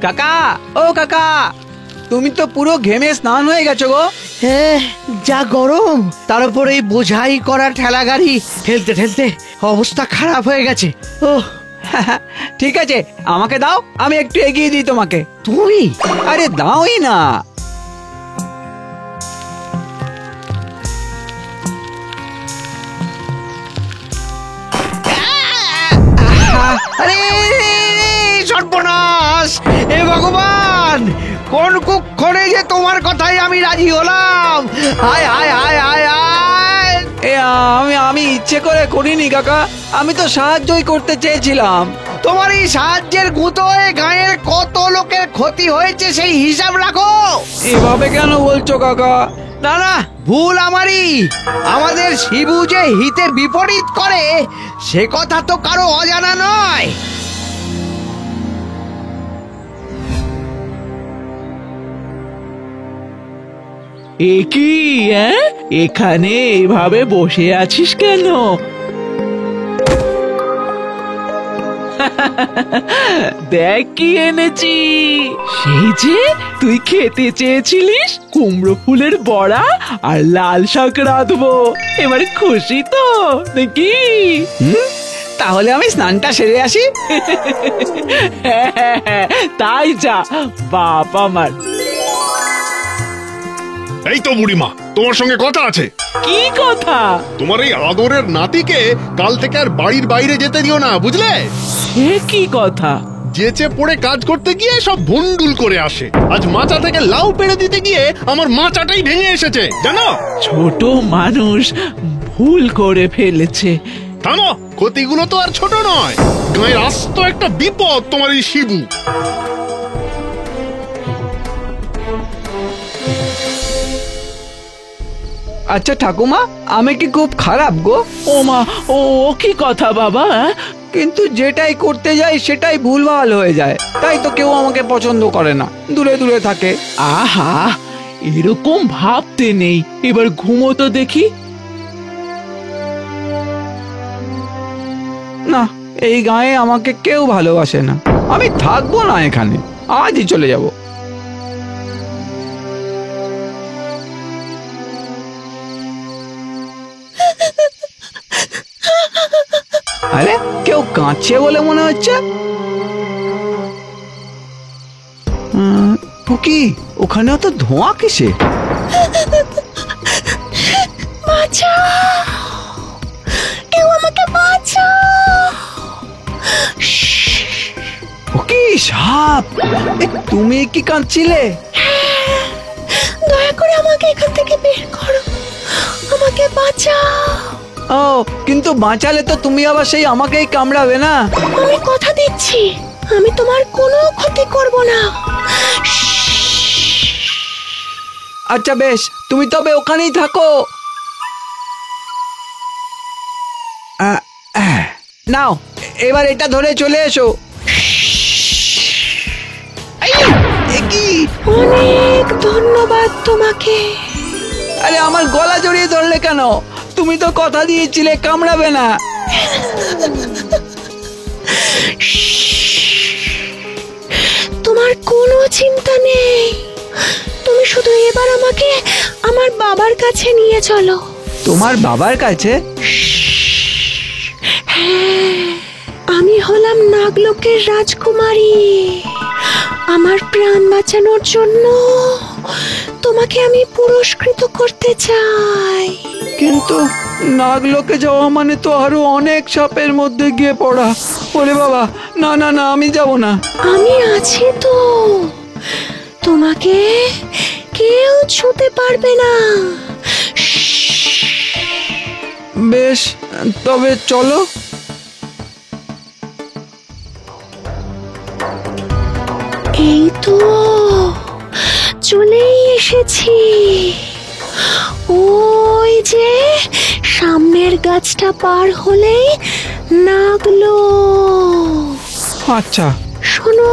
কাকা, ও কাকা, তুমি তো পুরো ঘেমে স্নান হয়ে গেছো গো। হ্যাঁ, যা গরম, তার উপর এই বোঝাই করা ঠেলা গাড়ি ঠেলতে ঠেলতে অবস্থা খারাপ হয়ে গেছে। ও ঠিক আছে, আমাকে দাও, আমি একটু এগিয়ে দিই তোমাকে। তুমি? আরে দাওই না। আরে সর্বনাশ! এ ভগবান, কোন কুক্ষণে যে তোমার কথাই আমি রাজি হলাম! হায় হায় হায় হায় হায়! আমি ইচ্ছে করে করিনি কাকা, আমি তো সাহায্যই করতে চেয়েছিলাম। তোমার এই সাহায্যের গুঁতোয় গায়ের কত লোকের ক্ষতি হয়েছে সেই হিসাব রাখো। এভাবে কেন বলছো কাকা? না না, ভুল আমারই। আমাদের শিবু যে হিতে বিপরীত করে সে কথা তো কারো অজানা নয়। এ কি? এখানে এভাবে বসে আছিস কেন? দেখ কি এনেছি। সেই যে তুই খেতে চেয়েছিলিস, কুমড়ো ফুলের বড়া আর লাল শাক রাঁধবো। এবার খুশি তো নাকি? তাহলে আমি স্নানটা সেরে আসি। তাই যা বাপ আমার। এই তো বুড়িমা, তোমার সঙ্গে কথা আছে। কি কথা? তোমার এই আদরের নাতিকে কাল থেকে আর বাড়ির বাইরে যেতে দিও না, বুঝলে? সে কি কথা? যেচে পড়ে কাজ করতে গিয়ে সব ভন্ডুল করে আসে। আজ মাচা থেকে লাউ পেড়ে দিতে গিয়ে আমার মাচাটাই ভেঙে এসেছে, জানো? ছোট মানুষ, ভুল করে ফেলেছে। থামো, ক্ষতিগুলো তো আর ছোট নয়। গায়ের আস্ত একটা বিপদ তোমার এই শিবু। আচ্ছা ঠাকুমা, আমি কি খুব খারাপ গো? ও মা, ও কি কথা বাবা? কিন্তু যেটাই করতে যাই সেটাই ভুলভাল হয়ে যায়, তাই তো কেউ আমাকে পছন্দ করে না, দূরে দূরে থাকে। আহা, এরকম ভাবতে নেই। এবার ঘুমো তো দেখি। না, এই গায়ে আমাকে কেউ ভালোবাসে না, আমি থাকবো না এখানে, আজই চলে যাব। আরে কেউ কাঁদছে বলে মনে হচ্ছে। কি ওখানে তো ধোঁয়া কিসে? কি সাপ? তুমি কি কাঁদছিলে? দয়া করে আমাকে এখান থেকে বের করো, আমাকে বাঁচাও। ও, কিন্তু বাঁচালে তো তুমি আবার সেই আমাকেই কামড়াবে না। আমি কথা দিচ্ছি, আমি তোমার কোনো ক্ষতি করব না। আচ্ছা বেশ, তুমি তবে ওখানেই থাকো। নাও, এবার এটা ধরে চলে এসো। অনেক ধন্যবাদ তোমাকে। আরে আমার গলা জড়িয়ে ধরলে কেন? তুমি তো কথা দিয়েছিলে কামড়াবে না। তোমার কোনো চিন্তা নেই, তুমি শুধু এবার আমাকে আমার বাবার কাছে নিয়ে চলো। তোমার বাবার কাছে? হ্যাঁ, আমি হলাম নাগলোকের রাজকুমারী। আমার প্রাণ বাঁচানোর জন্য তোমাকে আমি পুরস্কৃত করতে চাই। কিন্তু নাগলোকে যাওয়া মানে তো আরো অনেক সাপের মধ্যে গিয়ে পড়া। ওরে বাবা, না না না, আমি যাব না। আমি আছি তো, তোমাকে কেউ ছুঁতে পারবে না। বেশ, তবে চলো। এই তো চলেই এসেছি। ওই যে সামনের গাছটা পার হলেই নাগলোক। আচ্ছা শোনো,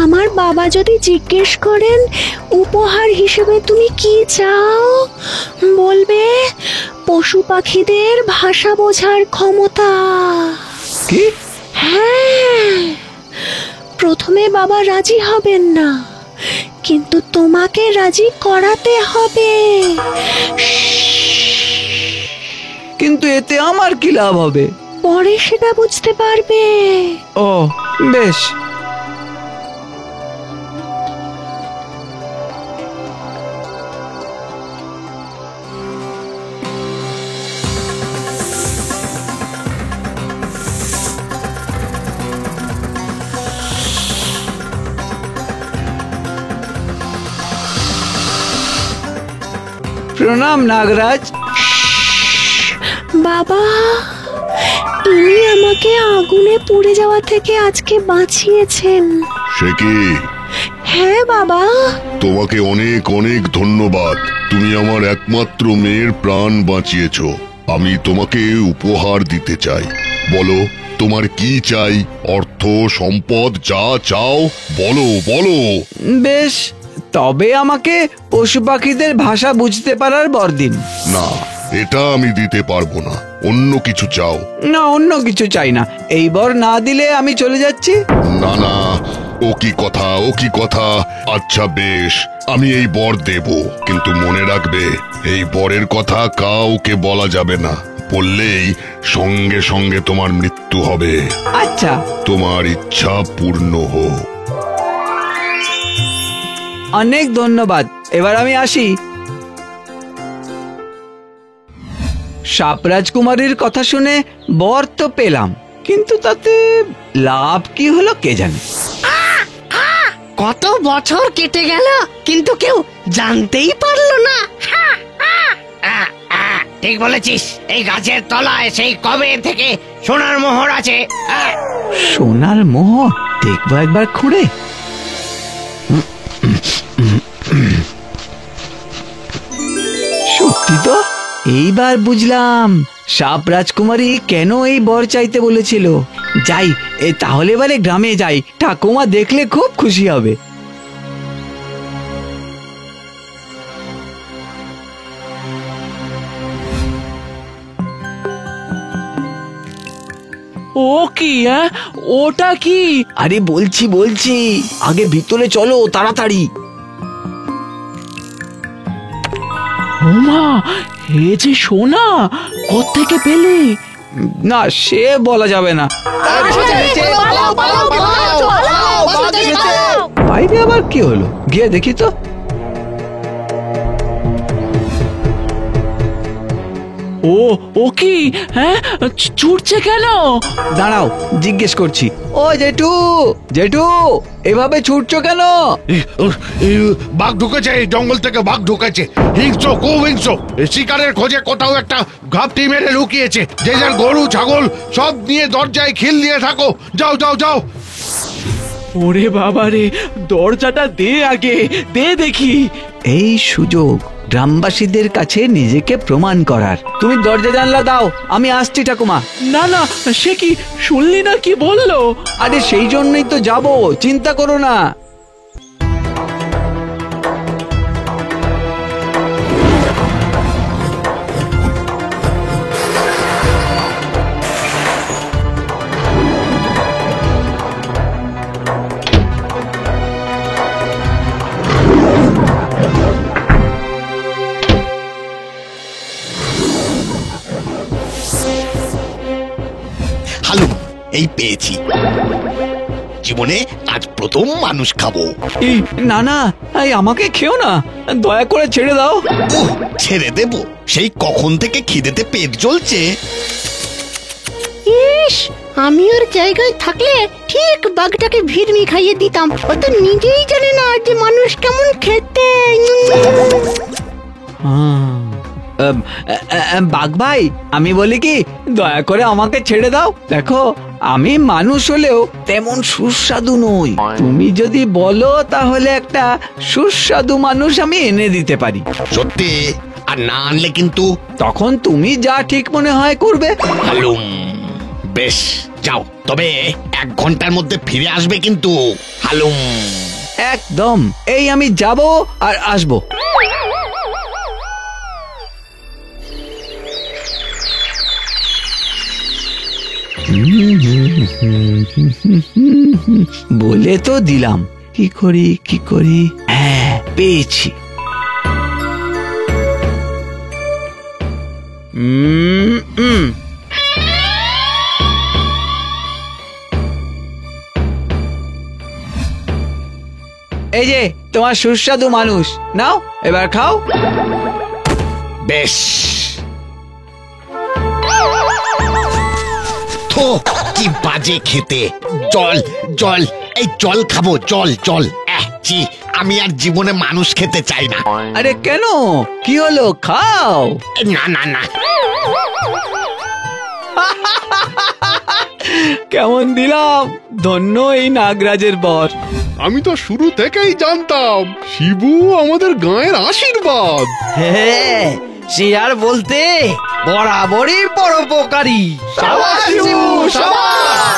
আমার বাবা যদি জিজ্ঞেস করেন উপহার হিসেবে তুমি কি চাও, বলবে পশু পাখিদের ভাষা বোঝার ক্ষমতা। কি? হ্যাঁ, প্রথমে বাবা রাজি হবেন না, কিন্তু তোমাকে রাজি করাতে হবে। কিন্তু এতে আমার কি লাভ হবে? পরে সেটা বুঝতে পারবে। ও বেশ। প্রণাম নাগরাজ। বাবা, ইনি আমাকে আগুনে পুড়ে যাওয়া থেকে আজকে বাঁচিয়েছেন। সে কি? হ্যাঁ বাবা। তোমাকে অনেক অনেক ধন্যবাদ। তুমি আমার একমাত্র মেয়ের প্রাণ বাঁচিয়েছো। আমি তোমাকে উপহার দিতে চাই। বলো তোমার কি চাই? অর্থ সম্পদ যা চাও বলো বলো। বেশ, তবে আমাকে পশু পাখিদের ভাষা বুঝতে পারার বর দিন। না, এটা আমি দিতে পারবো না। অন্য কিছু চাও? না, অন্য কিছু চাই না। এই বর না দিলে আমি চলে যাচ্ছি। না না, ও কি কথা, ও কি কথা। আচ্ছা বেশ, আমি এই বর দেব, কিন্তু মনে রাখবে এই বরের কথা কাউকে বলা যাবে না। বললেই সঙ্গে সঙ্গে তোমার মৃত্যু হবে। আচ্ছা। তোমার ইচ্ছা পূর্ণ হোক। অনেক ধন্যবাদ। এবার আমি আসি। সাপ রাজকুমারীর কথা শুনে বর তো পেলাম, কিন্তু তাতে লাভ কি হলো কে জানে। কত বছর কেটে গেল, কিন্তু কেউ জানতেই পারলো না। ঠিক বলেছিস, এই গাছের তলায় সেই কবে থেকে সোনার মোহর আছে। সোনার মোহর দেখবো একবার খুঁড়ে। সত্যি তো, এইবার বুঝলাম সাপ রাজকুমারী কেন এই বর চাইতে বলেছিল। যাই, তাহলে এবারে গ্রামে যাই, ঠাকুমা দেখলে খুব খুশি হবে। ও কি? ওটা কি? আরে বলছি বলছি, আগে ভিতরে চলো তাড়াতাড়ি। ওমা, এ যে সোনা, কোত্থেকে পেলে? না, সে বলা যাবে না। বাইরে আবার কি হলো, গিয়ে দেখি তো। ও কি? হ্যাঁ, ছুটছে কেন? দাঁড়াও, জিজ্ঞেস করছি। ও জেঠু, জেঠু, এভাবে ছুটছো কেন? বাঘ ঢুকেছে, এই জঙ্গল থেকে বাঘ ঢুকেছে। হিংস্র, খুব হিংস্র। শিকারের খোঁজে কোথাও একটা ঘাপটি মেরে লুকিয়েছে। যে যার গরু ছাগল সব নিয়ে দরজায় খিল দিয়ে থাকো। যাও যাও যাও। ওরে বাবা রে, দরজাটা দে আগে, দে দেখি। এই সুযোগ গ্রামবাসীদের কাছে নিজেকে প্রমাণ করার। তুমি দরজা জানলা দাও, আমি আসছি ঠাকুমা। না না, সে কি শুনলি না কি বললো? আরে সেই জন্যই তো যাবো, চিন্তা করো না। হালুম, এই পেয়েছি। জীবনে আজ প্রথম মানুষ খাবো। এই না না, এই আমাকে খেও না, দয়া করে ছেড়ে দাও। উহ, ছেড়ে দেব? সেই কখন থেকে খিদেতে পেট জ্বলছে। ইস, আমি ওর জায়গায় থাকলে ঠিক বাঘটাকে ভিড়মি খাইয়ে দিতাম। ও তো নিজেই জানে না যে মানুষ কেমন খেতে। বাঘ ভাই, আমি বলি কি, দয়া করে আমাকে ছেড়ে দাও। দেখো, আমি মানুষ হলেও তেমন সুস্বাদু নই। তুমি যদি বলো তাহলে একটা সুস্বাদু মানুষ আমি এনে দিতে পারি। সত্যি? আর না আনলে কিন্তু? তখন তুমি যা ঠিক মনে হয় করবে। হালুম, বেশ, যাও। তবে 1 ঘন্টার মধ্যে ফিরে আসবে কিন্তু। হালুম। একদম, এই আমি যাব আর আসবো। বলে তো দিলাম, কি করি, হ্যাঁ পেয়েছি। এই যে তোমার সুস্বাদু মানুষ, নাও এবার খাও। বেশ। থো, কি বাজে খেতে। জল জল, এই জল খাবো, জল জল। ছি, আমি আর জীবনে মানুষ খেতে চাই না। আরে কেন, কি হলো, খাও। না না না, কেমন দিলাম, ধন্য এই নাগরাজের বর। আমি তো শুরু থেকেই জানতাম শিবু আমাদের গায়ের আশীর্বাদ। হ্যাঁ, সে আর বলতে, বরাবরই পরোপকারী। সাবাস শিবু, সাবাস।